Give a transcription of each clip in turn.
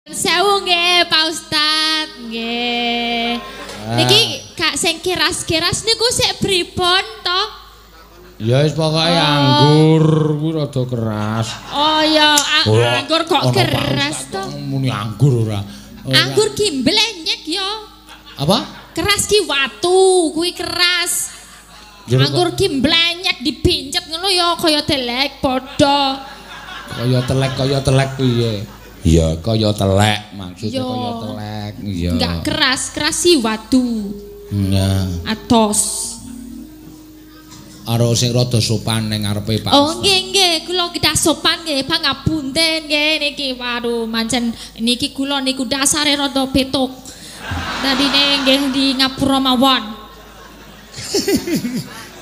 Sewu nggih Pak Ustad nggih. Niki Kak sing keras-keras niku sik pripun to? Ya wis pokoke anggur kuwi rada keras. Oh ya anggur kok keras to? Muni anggur ora. Anggur ki mblenyek ya. Apa? Keras ki watu kuwi keras. Anggur ki mblenyek dipincet ngono ya kaya telek padha. Kaya telek piye? Iya, kaya telek maksudnya kaya telek. Iya. Enggak keras si watu. Iya. Atos. Karo sing rada sopan ning ngarepe Pak. Oh nggih, kula kedah sopan nggih, pangapunten nggih niki. Waduh, mancen niki kula niku dasare rada petuk. Dadine nggih di ngapura mawon.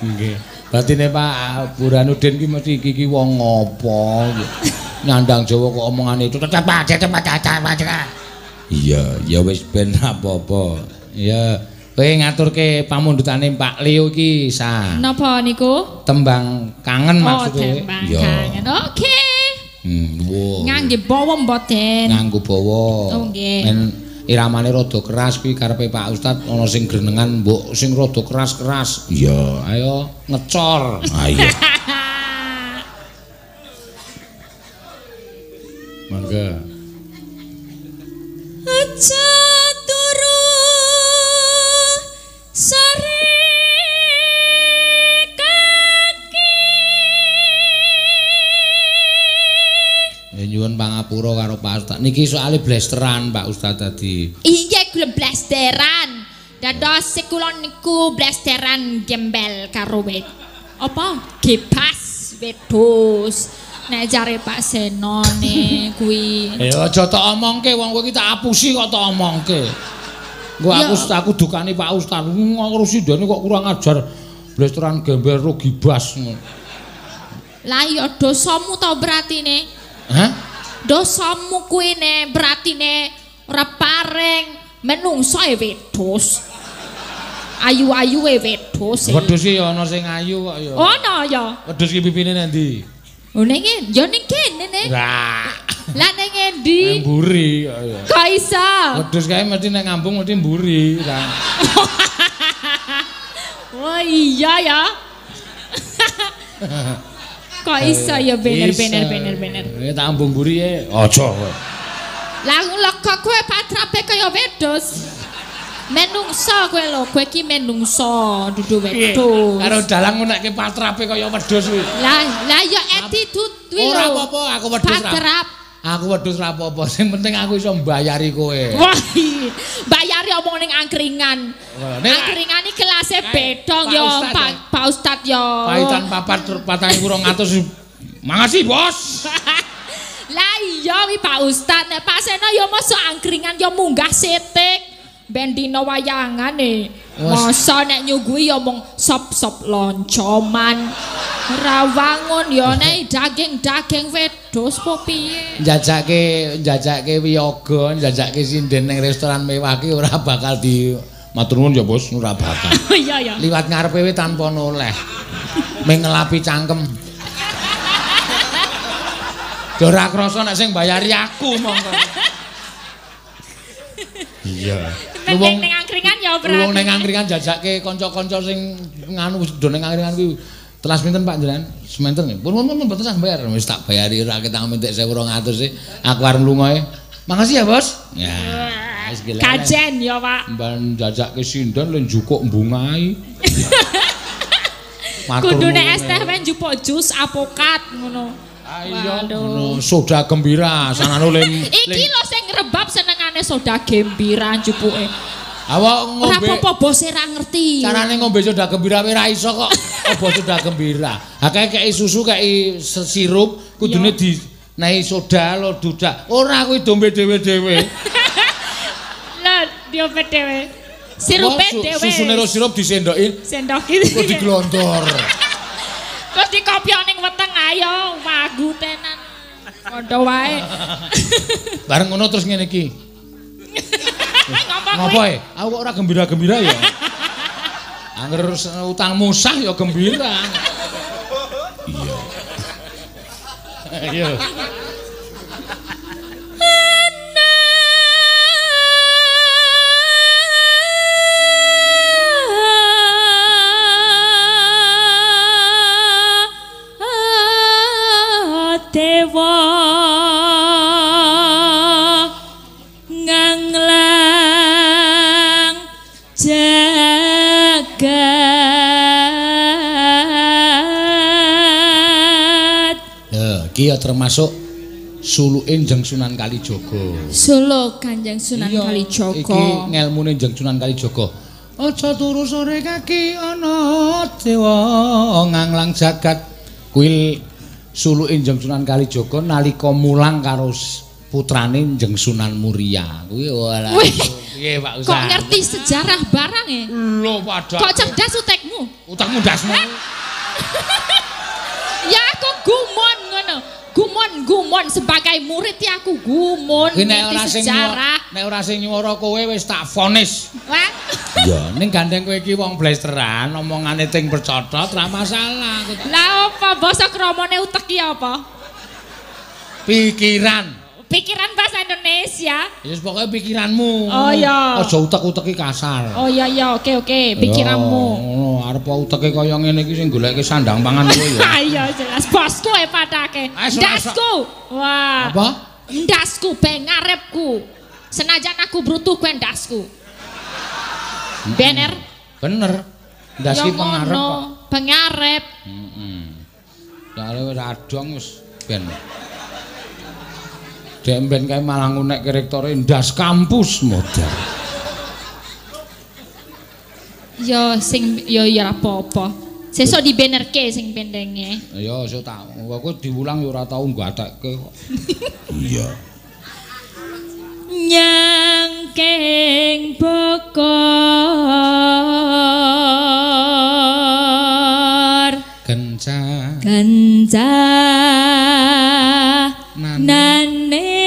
Nggih. Batine Pak Burhanuddin ki mesti iki wong ngopo? Nyandang Jawa kok omongane itu cepat. Iya, ya wis ben apa-apa. Ya, kowe ngaturke pamundhutane Pak Leo iki sa. Napa niku? Tembang kangen maksudnya. Tembang kangen. Oke. Wow. Ngangge bawa mboten. Nganggo bawa. Oh nggih. Men iramane rada keras kuwi karepe Pak Ustad ana sing grenengan mbok sing rada keras-keras. Iya, ayo ngecor. Ayo. Mangga. Aja turu sore kaki. Nyuwun pangapura karo Pak Ustad. Niki soalé blasteran Pak Ustad tadi. Iya kula blasteran. Dados kula niku blasteran gembel karo wet. Apa? Gebas wedhus. Nek jare Pak Seno ne kuwi. Ya aja tak omongke wong kowe iki tak apusi kok tak omongke. Engko aku dukani Pak Ustad ngurusi dene kok kurang ajar. Blasteran gembel ro gibas. Lah ya dosamu to beratine. Hah? Dosamu kuwi ne beratine ora pareng menungso e wedhus. Ayu-ayu e wedhus. Wedhus iki ya ana sing ayu kok ya. Ono ya. Wedhus iki pipine nang ndi? Oh ning ya ning kene ne. Lah. Lah ning endi? Nang mburi kok ya. Kok iso? Wedhus kae mesti nang ngambung mesti mburi. Oh iya ya. Kok iso ya bener. Ya tak ambung mburi e. Aja kowe. Lah kok kowe patrape kaya wedhus. Menungso kowe lho, kowe iki menungso, dudu wedhus. Karo dalang ngonekke patrape kaya wedhus kuwi. Lah ya attitude kuwi lho. Ora apa-apa, aku wedhus ra. Patrap. Aku wedhus ra apa-apa, sing penting aku iso mbayari kowe. Wah, bayari omong ning angkringan. Angkringan iki kelase beda ya, Pak Ustad ya. Paitan papat 4.200. Makasih, Bos. Lah iya wi Pak Ustad, nek Pak Seno ya mosok angkringan ya munggah sithik. Ben dina wayangane. Masa nek nyuguhi ya mung sop-sop loncoman. Rawangun ya nek daging-daging wedhus po piye? Njajake wiyaga, njajake sinden ning restoran mewah ki ora bakal di matur nuwun ya Bos, ora bakal. Iya ya. Liwat ngarepe tanpa noleh. Ming ngelapi cangkem. Ora krasa nek sing bayari aku monggo. Iya. Wong ning angkringan ya berarti. Wong ning angkringan jajake kanca-kanca sing nganu do ning angkringan kuwi. Telas pinten Pak njenengan? Sementen. Pun mboten sak bayar. Wis tak bayari ora ketang mintek 1.200 sih. Aku arep lunga e. Makasih ya, Bos. Ya. Wis gila. Kajen ya, Pak. Mban jajake sinden le njukuk mbungai. Kudune es teh men njupuk jus apokat ngono. Ayo ngono soda gembira sanane lim. Iki lho sing ngrebab senengane soda gembira njupuke. Awak ngombe. Ora apa-apa bose ra ngerti. Carane ngombe soda gembira ora iso kok. Apa soda gembira? Akeh kei susu kei sirup kudune di nehi soda lo dudak. Ora kuwi dombe dhewe-dhewe. Lah diombe dhewe. Sirupe dhewe. Susune ro sirup disendoki. Sendoki. Kok diglontor. Terus dikopyo ning weteng ayo wagu tenan. Padha wae. Bareng ngono terus ngene iki. Ngopo e? Aku kok ora gembira-gembira ya. Angger utangmu sah ya gembira. Iya. Ayo. Iya termasuk suluke Njeng Sunan Kalijaga. Suluk Kanjeng Sunan Kalijaga. Iki ngelmune Njeng Sunan Kalijaga. Aja turu sore kaki ana dewa nganglang jagat. Kuwi suluke Njeng Sunan Kalijaga nalika mulang karo putrane Njeng Sunan Muria. Kuwi ora. Piye Pak Ustaz? Kok ngerti sejarah barang e? Lho padha. Kok cerdas utekmu? Utekmu dasmu. Ya aku gumon ngono. Gumon sebagai murid ya aku gumon ngerti sejarah. Nek ora sing nyuwara kowe wis tak vonis. Wah. Ya ning gandeng kowe iki wong blesteran omongane ting percotot ora masalah. Lah apa basa kramane utek ki apa? Pikiran bahasa Indonesia. Ya wis pokoke pikiranmu. Oh iya. Aja utek-uteki kasar. Oh iya oke pikiranmu. Ngono arep uteke kaya ngene iki sing goleke sandang pangan kowe ya. Iya jelas bosku padake. Ndasku. Wah. Apa? Ndasku ben ngarepku. Senajan aku brutuh kuwi ndasku. Bener? Bener. Ndas ki pengarep kok. Pengarep. Heeh. Soale wis adong wis ben. Demben kae malah ngunek rektore ndas kampus modal. Ya sing ya apa-apa. Sesuk dibenerke sing pendenge. Ya sesuk tak. Aku diulang ya ora tau nggatekke kok. Iya. Nyangking bokor kenca nane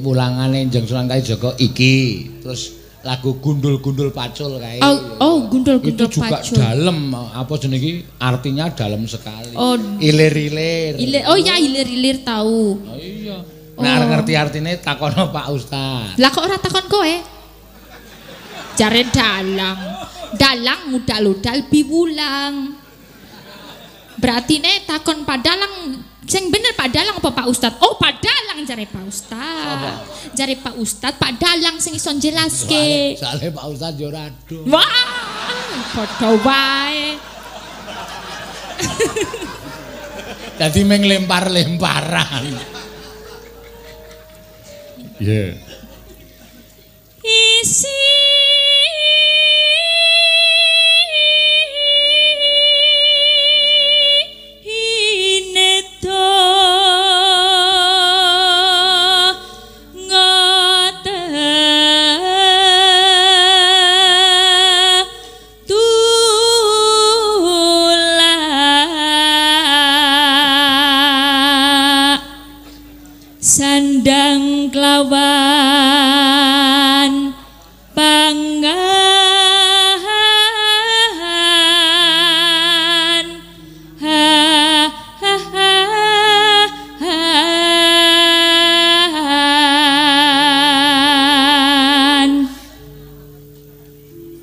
ulangane Njeng Sunan Kalijaga iki terus lagu gundul-gundul pacul kae. Oh, gundul-gundul pacul. Itu juga dalam apa jenenge iki artinya dalam sekali. Oh, ilir-ilir. Oh ya ilir-ilir tahu. Oh iya. Nek ngerti artine takono Pak Ustaz. Lah kok ora takon kowe? Jare dalang. Dalang mudal-udal biwulang. Berarti ne takon padalang sing bener Pak Dalang apa Pak Ustad? Oh Pak Dalang jare Pak Ustad. Jare Pak Ustad Pak Dalang sing iso njelaske. Soale Pak Ustad yo ora ado. Wah, padha wae. Dadi meng lempar-lemparan. Yeah. Isi sandang kelawan pangan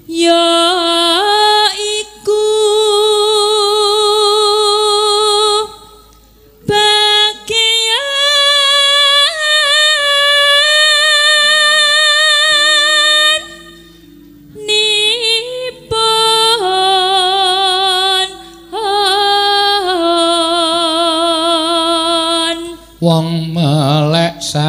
yo wong meleksa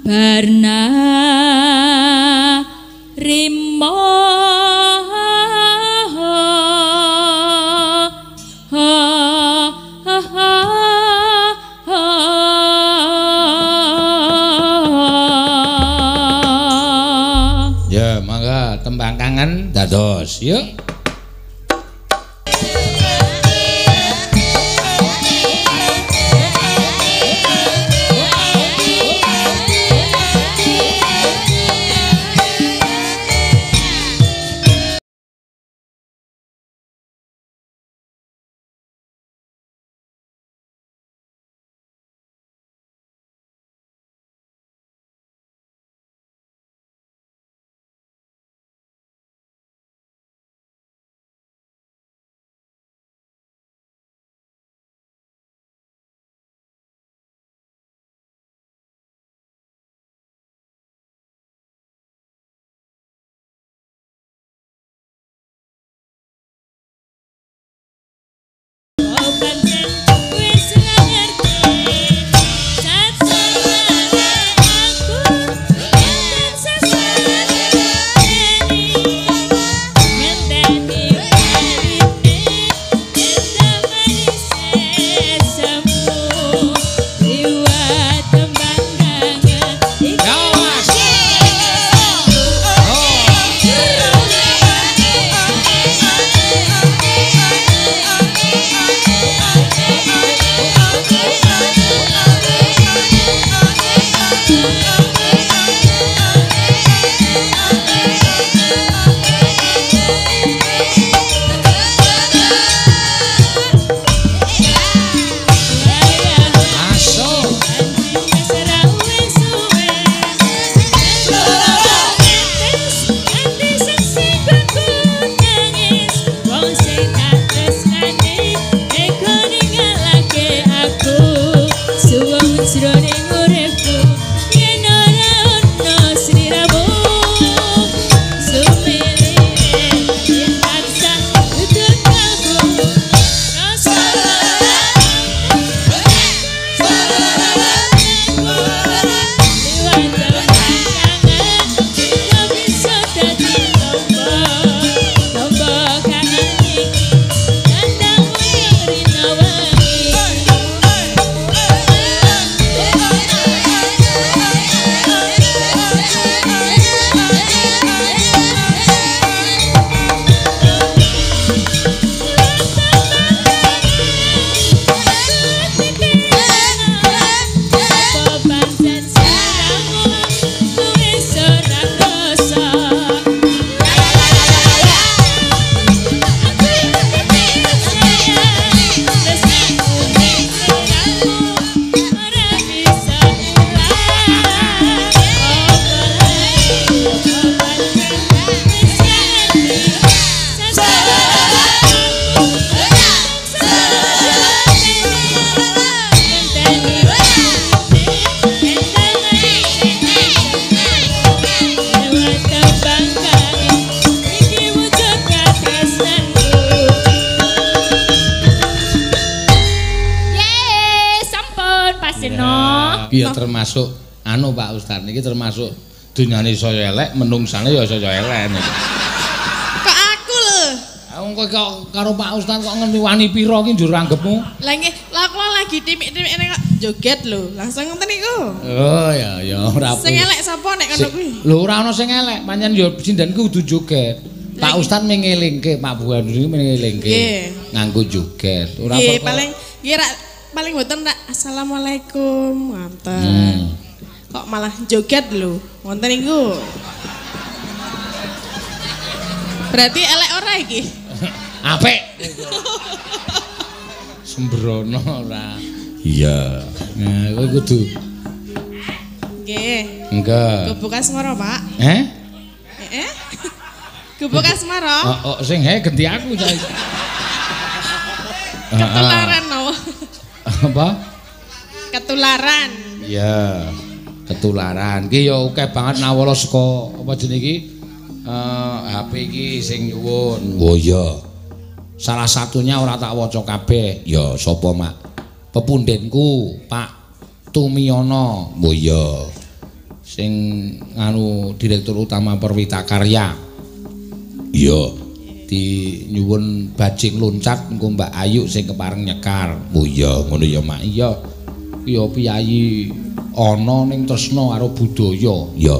barna rimo ya mangga tembang kangen dados yuk. Iya termasuk anu Pak Ustaz niki termasuk dunyane saya elek, menungsane ya saya elek niki. Kok aku lho. Wong kok karo Pak Ustaz kok ngerti wani pira ki njur anggepmu? Lah nggih, aku lagi timik-timik kok joget lho. Langsung ngoten niku. Oh ya ora apa. Sing elek sapa nek kono kuwi? Lho ora ana sing elek, pancen ya sindenku kudu joget. Pak Ustaz mengelingke, Pak Buan iki mengelingke. Nganggo joget. Ora apa. Paling kira paling mboten tak assalamualaikum ngoten. Kok malah joget lho. Wonten niku. Berarti elek ora iki? Apik. Sembrono ora. Iya. Nah, kowe kudu. Nggih. Enggak. Gubuk asmara, Pak. Heh? Gubuk asmara. Oh, sing ganti aku cah. Ketularan no. Apa? Ketularan. Iya. Ketularan. Ki ya akeh banget nawala saka apa jenenge iki? HP iki sing nyuwun. Oh iya. Salah satunya ora tak waca kabeh. Ya sapa, Mak? Pepundenku, Pak Tumiono. Oh iya. Sing anu Direktur Utama Perwita Karya. Iya. Di nyuwun bajing loncat engko Mbak Ayu sing kepareng nyekar. Oh iya, ngono ya, Mak. Iya. Ya piyayi ana ning tresna karo budaya. Ya.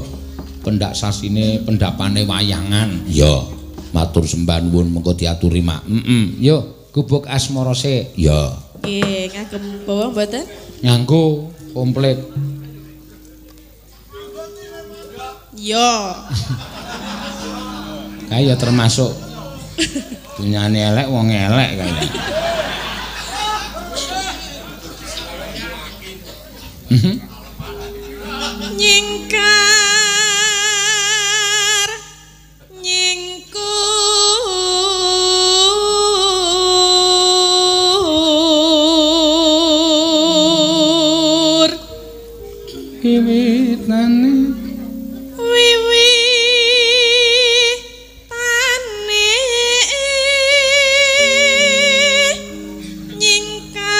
Pendak sasine pendapane wayangan. Ya. Matur sembah nuwun mengko diaturi, Mak. Yo, gubuk asmara sik. Ya. Nggih, ngagem bawa mboten? Nganggo komplit. Yo. Kaya termasuk dunyane elek wong elek kaya. Nyingkar nyingkur Wiwitane nyingkar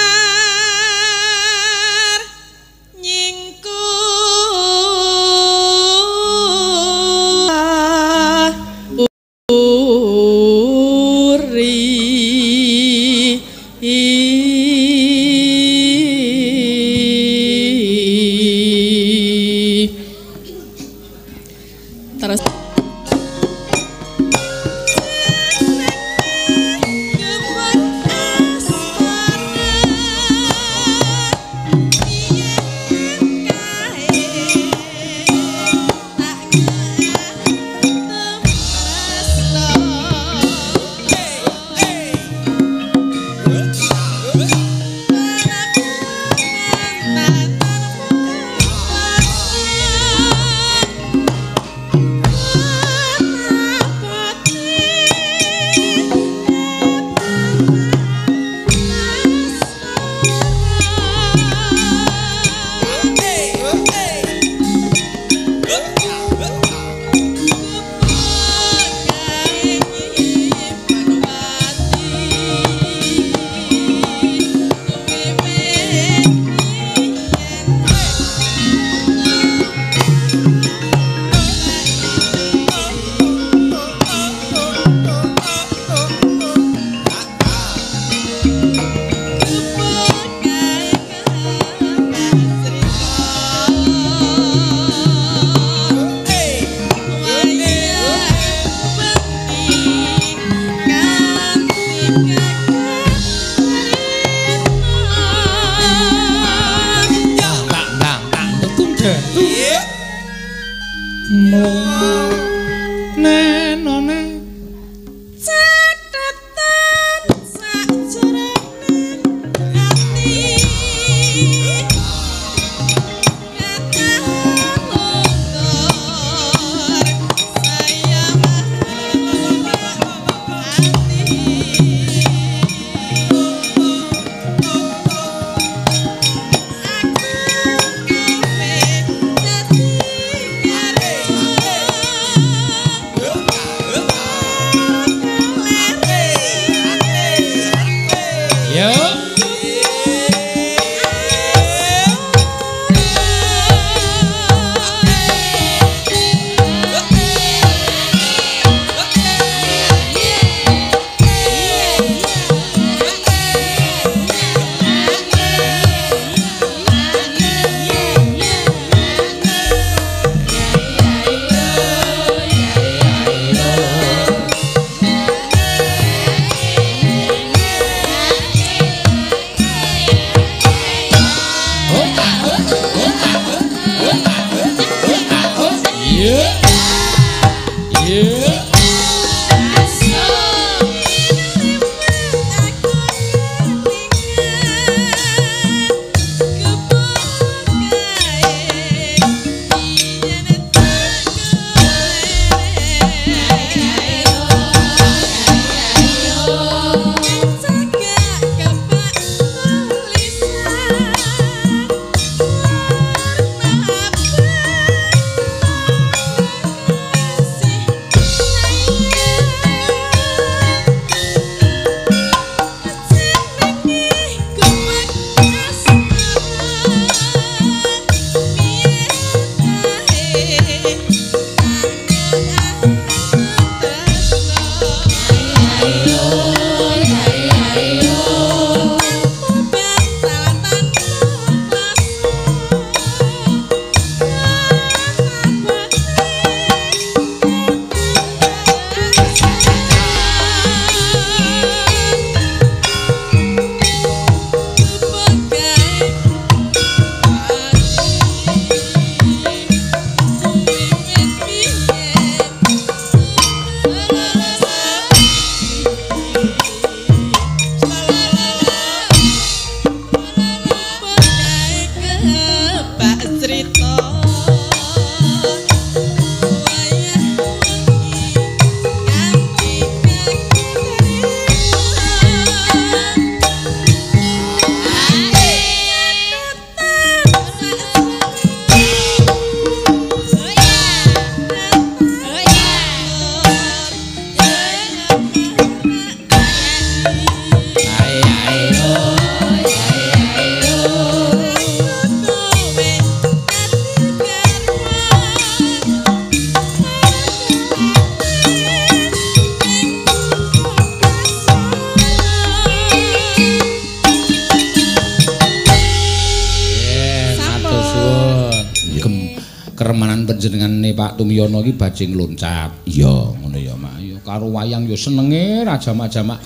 permanen panjenengane Pak Tumiyono iki bajing loncat. Iya, ngono ya, Mak. Ya karo wayang ya senenge rajamak-jamak.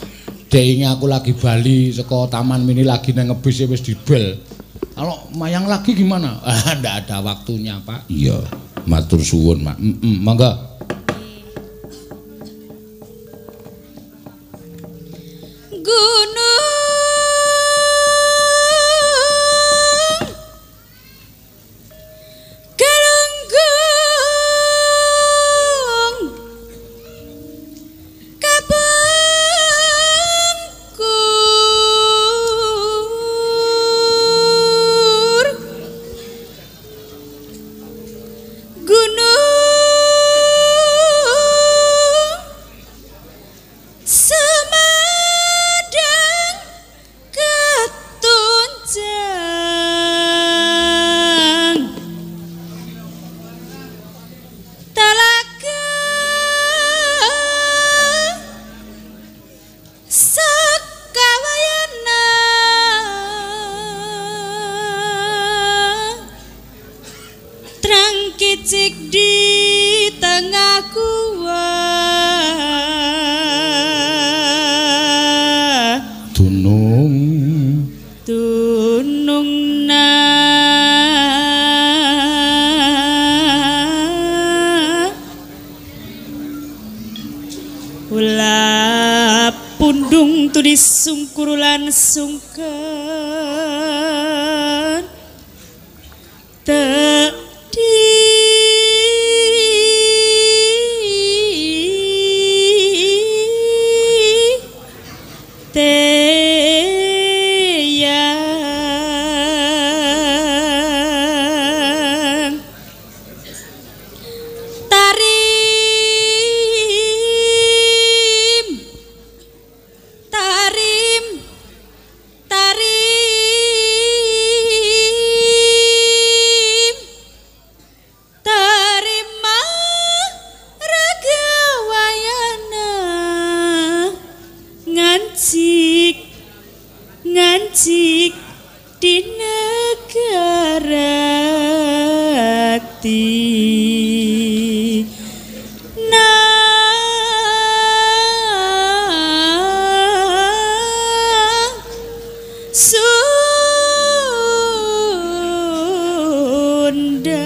Deinge aku lagi bali saka taman mini lagi nang ngebis wis dibel. Kalau mayang lagi gimana? Ah, ndak ada waktunya, Pak. Iya, matur suwun, Mak. Mangga. Sungkurulan sungken tedi teyang ngancik di negara ti Sunda.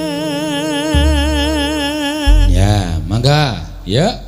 Ya, mangga. Ya.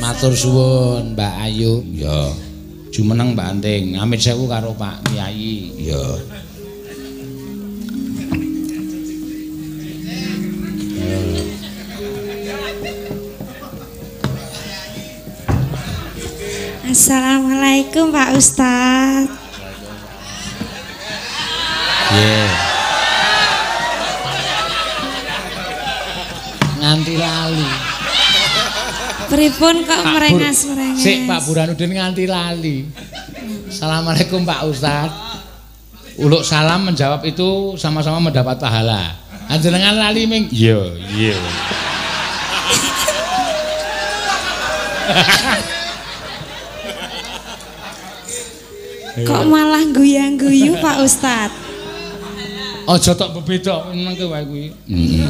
Matur suwun Mbak Ayu. Ya. Jumeneng Mbak Anting. Amit sewu karo Pak Kyai. Ya. Assalamualaikum Pak Ustadz. Yeah. Nganti lali. Pripun kok merengas-merengas? Sik Pak Burhanuddin nganti lali. Assalamualaikum Pak Ustadz. Uluk salam menjawab itu sama-sama mendapat pahala. Anjenengan lali ming. Iya, iya. Kok malah guyang-guyu Pak Ustadz? Aja tok bebeda mengke wae kuwi. Heeh.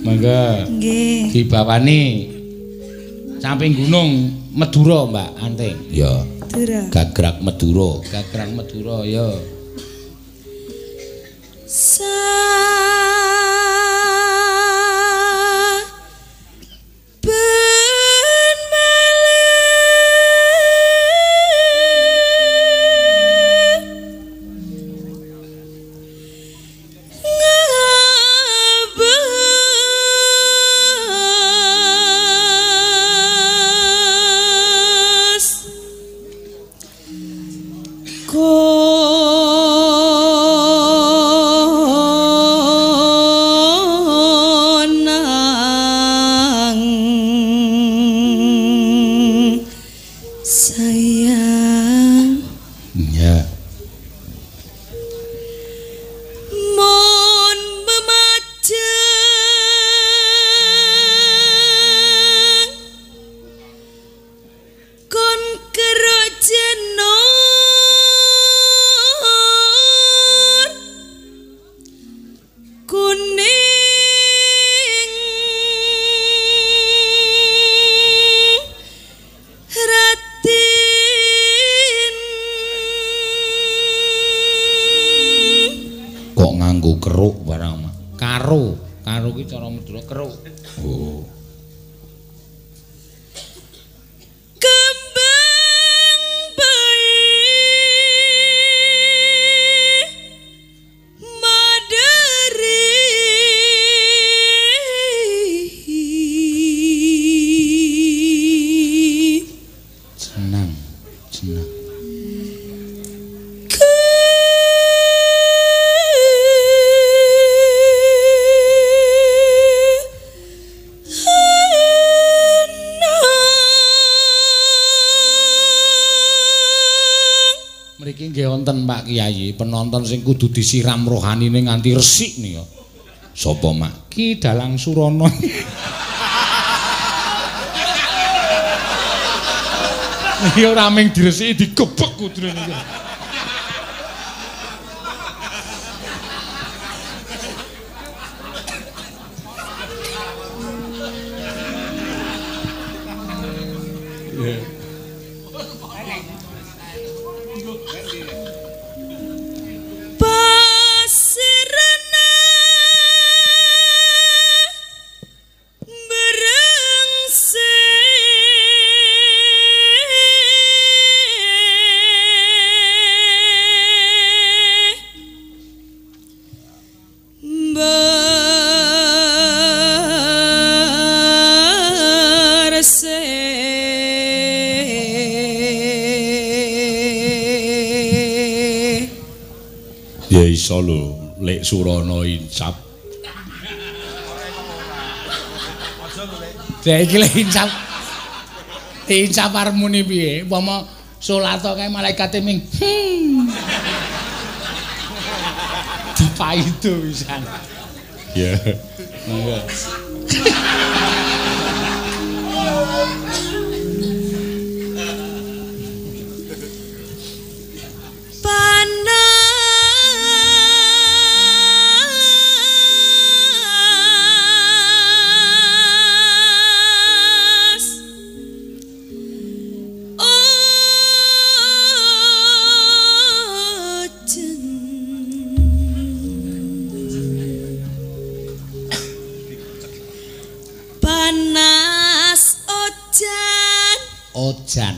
Mangga. Nggih. Dibawani samping gunung Madura, Mbak Anting. Ya. Madura. Gagrak Madura, Gagrak Madura ya. Karo ki cara Madura keruk. Oh. Wonten Pak Kyai penonton sing kudu disiram rohanine nganti resik nika. Sapa Mak? Ki Dalang Surono. Iki ora ming diresiki digebek kudune iki. Ya iso lho, Lek Surono incap. Saiki lek incap. Incap armune piye? Umpama salat kae malaikate ming. Dipaido pisan. Ya. Monggo. Ojan.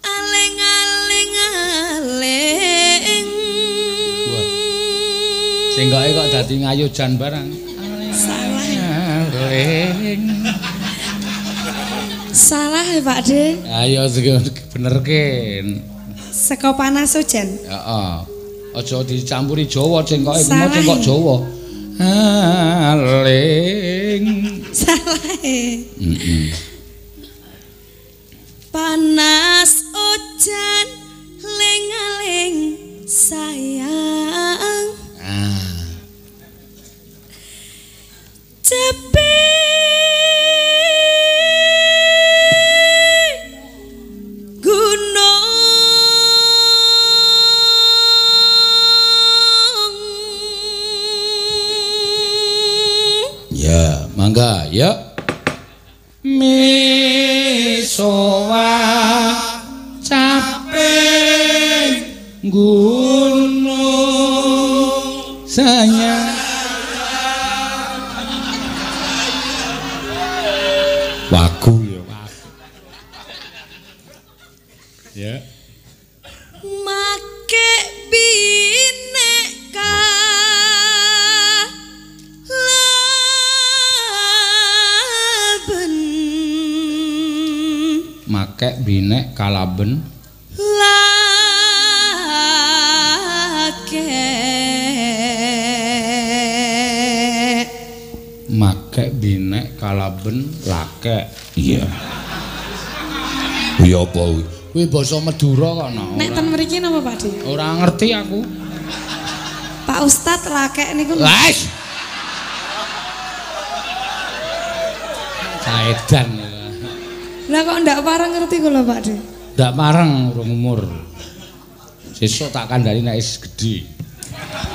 Aling-aling aling. Sing kok dadi ngayojan barang. Salah. Aling. Salah ya Pak De. Ayo benerke. Seko panas ojan. Heeh. Aja dicampuri Jawa cengkoke kuwi Salah. cengkok Jawa. Aling. Salah. Panas ojan ling-aling sayang. Cepi gunung Ya, mangga, ya. Misowa capek gunung sayang. Wagu ya, wagu. Ya. make bineka laben Make binek kalaben lake make binek kalaben lake. Iya. Kuwi apa kuwi? Kuwi basa Madura kok no. Nek ten mriki napa Pak De? Ora ngerti aku. Pak Ustad lakek niku. Wes. Saedan. Lah kok ndak pareng ngerti kula Pak De? Ndak mareng urung umur. Sesuk tak kandhani nek wis gedhe.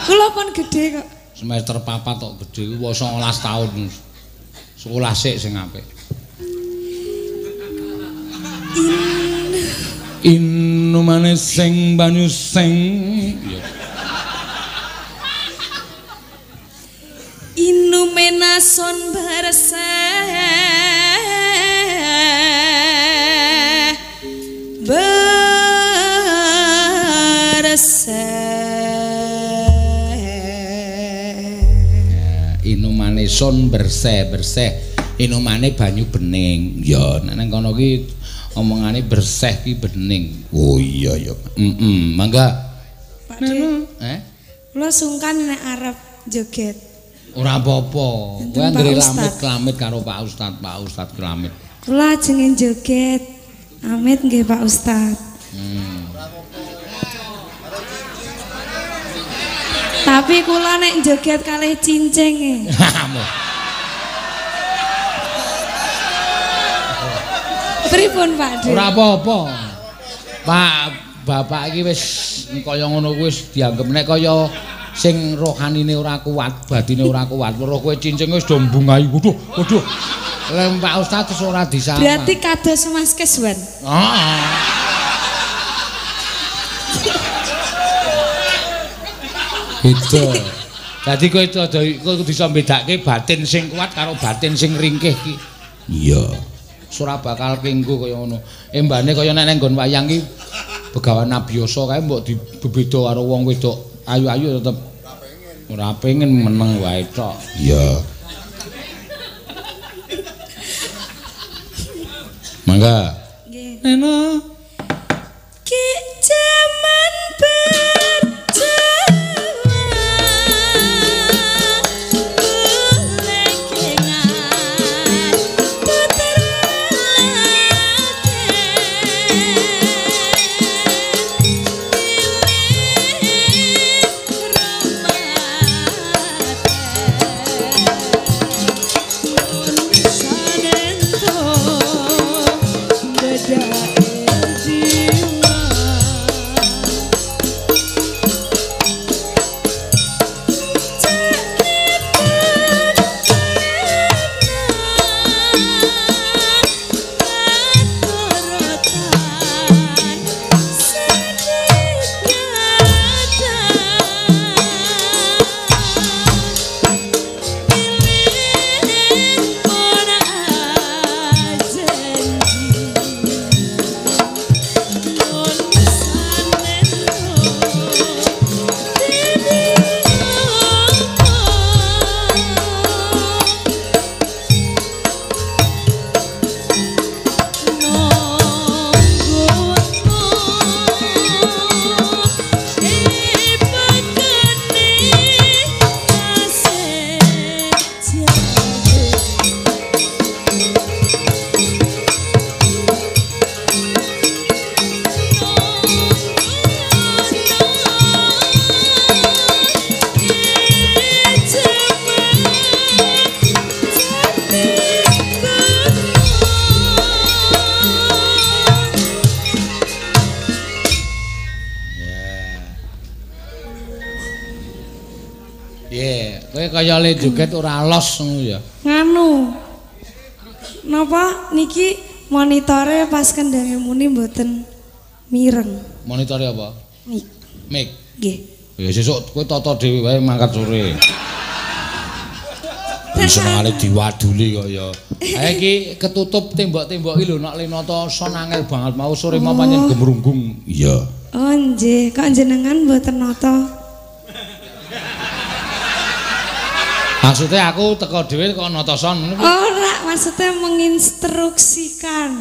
Kula pun gede kok. Semester 4 tok gedhe kuwi 19 tahun. Sekolah sik sing apik. Inu manis sing banyu sing. inu menason barse Inumane son bersih inumane banyu bening ya nang kono ki omongane bersih ki bening. Oh iya ya. Mangga Pak De. Kula sungkan nek arep joget. ora apa-apa kowe Pak anggere Ustad. lamit karo Pak Ustad kelamit. Kula jenenge joget. Amit nggih Pak Ustad. Tapi kula nek joget kalih cincing e. Pripun Pak De? Ora apa-apa. Pak bapak iki wis kaya ngono kuwi wis dianggep nek kaya sing rohanine ora kuat, batine ora kuat, weruh kowe cincinge wis do mbungahi. Waduh. Lah Pak Ustaz wis ora disama. Berarti kados Mas Keswan. Heeh. Itu. Dadi kowe kudu bisa mbedakake batin sing kuat karo batin sing ringkih ki. Iya. Ora bakal kenggo kaya ngono. Embane kaya nek nggon wayang ki begawan biasa kae mbok dibeda karo wong wedok ayu-ayu tetep ora pengen meneng wae tok. Iya. Mangga. Nggih. Eno ki jaman kaya le joget ora los ngono ya. Nganu. Napa niki monitore pas kendhange muni mboten mireng. Monitore apa? Mik. Mic. Nggih. Ya sesuk kowe tata dhewe wae mangkat sore. Senengane diwaduli kok ya. Ha iki ketutup tembok-tembok iki lho nek Lenata son angel banget mau sore mau pancen gemrunggung. Iya. Oh nggih, kok jenengan mboten nata? Maksudnya aku teko dhewe kok nata son ngono. Ora, maksudnya menginstruksikan.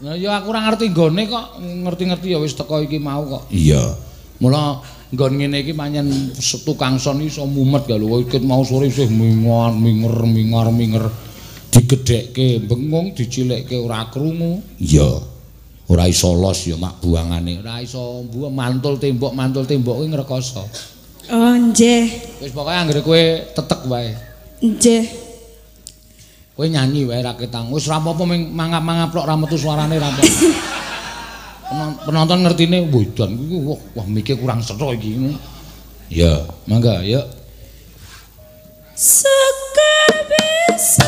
Nah ya aku ora ngerti nggone kok ngerti-ngerti ya wis teko iki mau kok. Iya. Mula nggon ngene iki pancen tukang son iso mumet ya lho ikut mau sore isih mingar-minger digedhekke bengong dicilikke ora krungu. Iya. Ora iso los ya mak buangane. Ora iso mantul tembok kuwi ngrekoso. Oh nggih. Wis pokoke anggere kowe tetek wae. Nggih. Kowe nyanyi wae ra ketang. Wis ora apa-apa mangap-mangap tok ra metu suarane ra apa. Penonton ngertine wedan iki wah mikir kurang setho iki. Ya, Mangga, yuk. Sekar bisa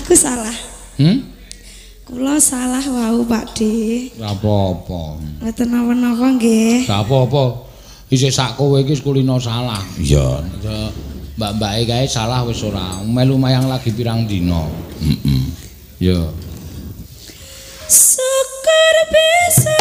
Aku salah. Kula salah wau Pakde. Ora apa-apa. Mboten napa-napa nggih. Gak apa-apa. Isih sak kowe iki kulino salah. Iya. Mbak-mbake kae salah wis ora. Melu mayang lagi pirang dina. Heeh. Ya. Syukur bisa